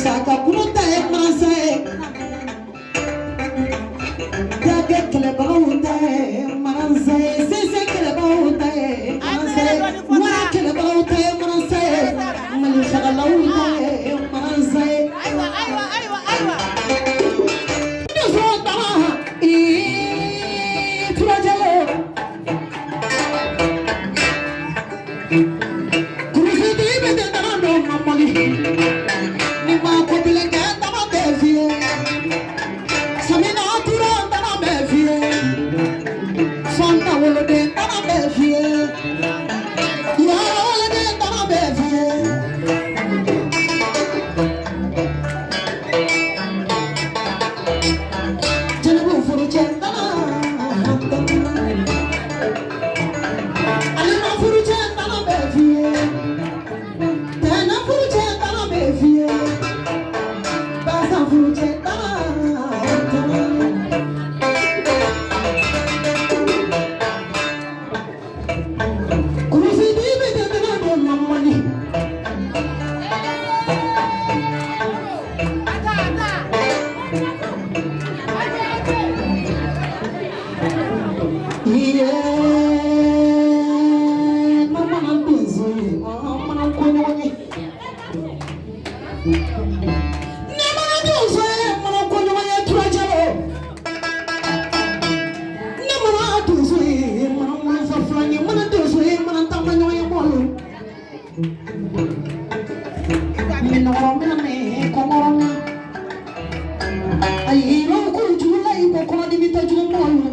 Saka kunuta e manse Yage kele bauta e manse Sese kele bauta e manse Wa kele bauta e manse Mali shagala uta e manse Aywa Nuzo tama I turajalo Kurusi di bede darando mamali Ni ma ko bilenge tama devie Samina tura tama devie Santa wolode tama devie Ya wolode tama devie Tenebu furu chendana Alima furu chendana devie Tena furu chendana devie Basa furu chendana Kurusi di bede darando mamali Yeah, mama na busy, mama na kunyonyi. Ne mana busy, mana kunyonyi turajalo. Ne mana busy, mana mwana flani, mana busy, mana tamanyonyi molo. Mina me komorona. Ayiro kujula ibo kono dimita julo molo.